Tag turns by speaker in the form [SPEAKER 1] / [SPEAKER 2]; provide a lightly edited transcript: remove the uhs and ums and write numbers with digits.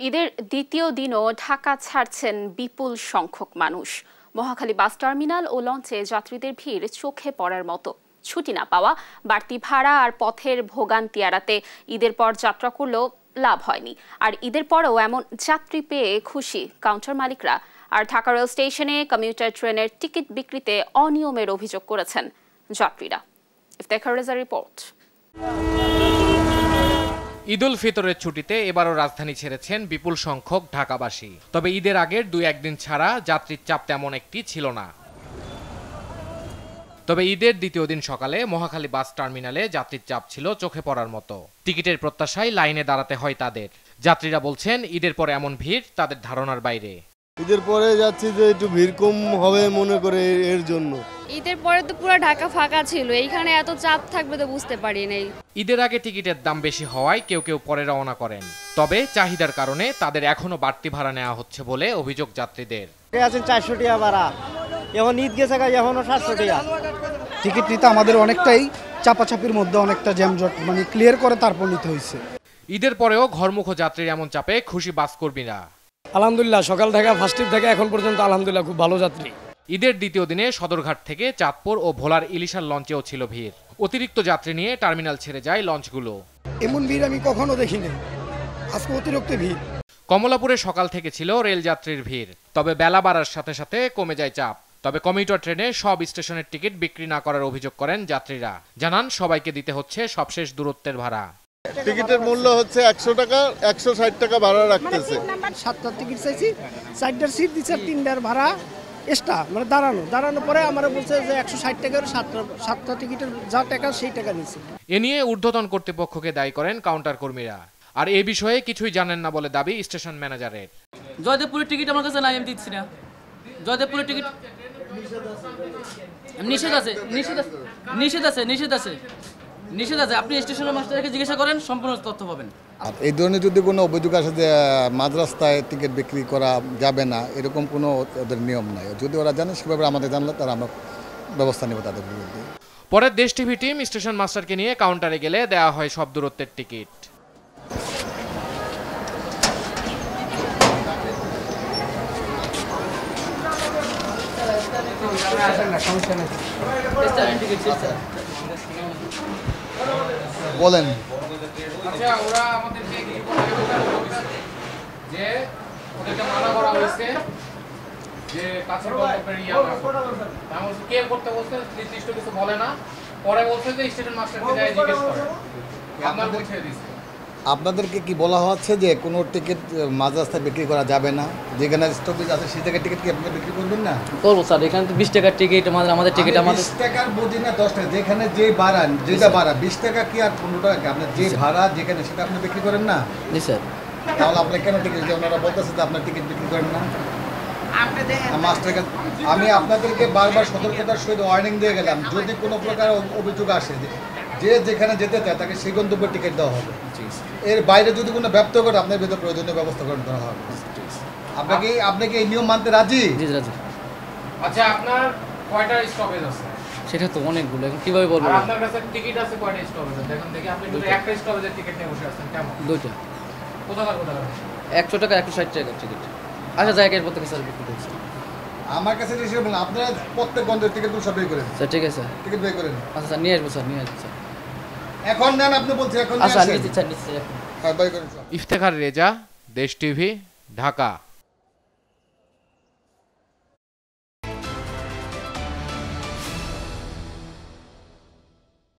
[SPEAKER 1] ঈদের দ্বিতীয় দিনও ঢাকা ছাড়ছেন বিপুল সংখ্যক মানুষ। মহাখালী বাস টার্মিনাল ও লঞ্চে যাত্রীদের ভিড় চোখে পড়ার মতো। ছুটি না পাওয়া, বাড়তি ভাড়া আর পথের ভোগান্তি এড়াতে ঈদের পর যাত্রা করলেও লাভ হয়নি। আর ঈদের পরেও এমন যাত্রী পেয়ে খুশি কাউন্টার মালিকরা। আর ঢাকা রেল স্টেশনে কমিউটার ট্রেনের টিকিট বিক্রিতে অনিয়মের অভিযোগ করেছেন যাত্রীরা। ইফতেখার রেজা রিপোর্ট।
[SPEAKER 2] ঈদ উল ফিতরের ছুটিতে এবারও রাজধানী ছেড়েছেন বিপুল সংখ্যক ঢাকাবাসী। তবে ঈদের আগের 2-1 দিন ছাড়া যাত্রীর চাপ তেমন একটি ছিল না। তবে ঈদের দ্বিতীয় দিন সকালে মহাখালী বাস টার্মিনালে যাত্রীর চাপ ছিল চোখে পড়ার মতো। টিকিটের প্রত্যাশায় লাইনে দাঁড়াতে হয় তাদের। যাত্রীরা বলছেন ঈদের পরে এমন ভিড় তাদের ধারণার বাইরে।
[SPEAKER 3] ঈদের পরে যাচ্ছি যে একটু ভিড় কম হবে মনে করে এর জন্য।
[SPEAKER 4] ঈদের পরে তো পুরো ঢাকা ফাঁকা ছিল, এইখানে এত চাপ থাকবে তো বুঝতে পারি নাই।
[SPEAKER 2] ঈদের আগে টিকিটের দাম বেশি হওয়ায় কেউ কেউ পরে রওনা করেন। তবে চাহিদার কারণে তাদের এখনো বাড়তি ভাড়া নেওয়া হচ্ছে বলে অভিযোগ যাত্রীদের।
[SPEAKER 5] আছেন 400 টাকা ভাড়া, এখন ঈদ গেছে এখনো 700 টাকা।
[SPEAKER 6] টিকিট নিতে আমাদের অনেকটাই চাপাচাপির মধ্যে অনেকটা জ্যামজট ক্লিয়ার করে তারপর নিতে হয়েছে।
[SPEAKER 2] ঈদের পরেও ঘরমুখ যাত্রীর এমন চাপে খুশি বাস কর্মীরা।
[SPEAKER 7] আলহামদুলিল্লাহ, সকাল থেকে ফার্স্ট ট্রিপ থেকে এখন পর্যন্ত আলহামদুলিল্লাহ খুব ভালো যাত্রী।
[SPEAKER 2] ঈদের দ্বিতীয় দিনে সদরঘাট থেকে চাঁদপুর ও ভোলার ইলিশার লঞ্চেও ছিল ভিড়। অতিরিক্ত যাত্রী নিয়ে টার্মিনাল ছেড়ে যায় লঞ্চগুলো।
[SPEAKER 6] এমন ভিড় আমি কখনো দেখিনি, আজকে অতিরিক্ত ভিড়।
[SPEAKER 2] কমলাপুরে সকাল থেকে ছিল রেল যাত্রীর ভিড়, তবে বেলা বাড়ার সাথে সাথে কমে যায় চাপ। তবে কমিউটার ট্রেনে সব স্টেশনের টিকিট বিক্রি না করার অভিযোগ করেন যাত্রীরা। জানান সবাইকে দিতে হচ্ছে সবশেষ দূরত্বের ভাড়া।
[SPEAKER 3] টিকিটের মূল্য হচ্ছে 100 টাকা, 160 টাকা ভাড়া রাখতেছে।
[SPEAKER 6] 7টা টিকিট চাইছি, 4টার সিট দিচ্ছে, 3টার ভাড়া এক্সট্রা দাঁড়ানো পরে আমরা বলছে যে 160 টাকার 7টা টিকিটের যা টাকা সেই টাকা নিচ্ছে।
[SPEAKER 2] এ নিয়ে ঊর্ধ্বতন কর্তৃপক্ষকে দায়ী করেন কাউন্টার কর্মীরা। আর এ বিষয়ে কিছুই জানেন না বলে দাবি স্টেশন ম্যানেজারের।
[SPEAKER 8] জয়দেবপুরের টিকিট আমার কাছে নাই, আমি দিচ্ছি না। জয়দেবপুরের টিকিট নিষেধ আছে। আপনি স্টেশনের মাস্টারকে জিজ্ঞাসা করেন, সম্পূর্ণ তথ্য পাবেন।
[SPEAKER 9] এই ধরনের যদি কোনো অভিযোগ আসে যে মাঝ রাস্তায় টিকিট বিক্রি করা যাবে না, এরকম কোনো ওদের নিয়ম নাই। যদি ওরা জানে সেভাবে আমাদের জানলে তারা আমরা ব্যবস্থা নেব তাদের বিরুদ্ধে।
[SPEAKER 2] পরে দেশ টিভি টিম স্টেশন মাস্টারকে নিয়ে কাউন্টারে গেলে দেওয়া হয় সব দূরত্বের টিকিট।
[SPEAKER 9] বলেন।
[SPEAKER 2] আচ্ছা, ওরা আমাদেরকে যে ওদেরকে মানা করা হয়েছে যে কাছের গন্তব্যের কে করতে বলছে, নির্দিষ্ট কিছু বলে না। পরে বলছে যে স্টেশন মাস্টারকে যায় জিজ্ঞেস করে, আপনার বুঝিয়ে দিচ্ছে।
[SPEAKER 9] আপনাদেরকে কি বলা হচ্ছে যে কোনো টিকিট মাঝ রাস্তায় বিক্রি করা যাবে না? যেখানে স্টপেজ আছে সেই জায়গায় টিকিট কি আপনি বিক্রি করবেন না?
[SPEAKER 8] করবো স্যার, এখানে তো 20 টাকার টিকিট, আমাদের টিকিট
[SPEAKER 9] 20 টাকার বুঝি না 10 টাকা। যেখানে যে ভাড়া, যেটা ভাড়া 20 টাকা কি আর 15 টাকা, আপনার যে ভাড়া যেখানে সেটা আপনি বিক্রি করেন না?
[SPEAKER 8] জি স্যার।
[SPEAKER 9] তাহলে আপনি কেন টিকিট, যে ওনারা বলতেছে যে আপনার টিকিট বিক্রি করেন না? আমি আপনাদেরকে বারবার সতর্কতার সহিত ওয়ার্নিং দিয়ে গেলাম, যদি কোনো প্রকার অভিযোগ আসে যে যেখানে যেতে চায় তাকে সেই গন্তব্যের টিকিট দেওয়া হবে। এর বাইরে যদি কোনো ব্যর্থ করে আপনার ভিতরে প্রয়োজনীয় ব্যবস্থা গ্রহণ করা হবে। আপনি কি এই নিয়ম মানতে রাজি?
[SPEAKER 8] জি রাজি।
[SPEAKER 2] আচ্ছা, আপনার কয়টা স্টপেজ আছে?
[SPEAKER 8] সেটা তো অনেকগুলো, এখন কিভাবে বলবো?
[SPEAKER 2] আর আপনার কাছে টিকিট আছে কয়টা স্টপেজ? দেখুন দেখি, আপনি যদি একটা স্টপেজের টিকিট নিয়ে বসে আছেন কেমন?
[SPEAKER 8] 2টা।
[SPEAKER 2] কোথাকার?
[SPEAKER 8] 100 টাকা 160 টাকার টিকিট। আচ্ছা, জায়গার প্রত্যেক স্যার বিক্রি করছে।
[SPEAKER 9] আমার কাছে এসে বলুন, আপনারা প্রত্যেক গন্তব্যের টিকিটগুলো সব বের করেন।
[SPEAKER 8] স্যার ঠিক আছে,
[SPEAKER 9] টিকিট বের করেন।
[SPEAKER 8] আচ্ছা স্যার, নিয়ে আসবো স্যার, নিয়ে আসবো স্যার।
[SPEAKER 9] এখন নেন, আপনি বলছেন এখন।
[SPEAKER 8] আচ্ছা নিচ্ছি স্যার, নিচ্ছি।
[SPEAKER 9] হ্যাঁ, বের করেন।
[SPEAKER 2] ইফতেখার রেজা, দেশ টিভি, ঢাকা।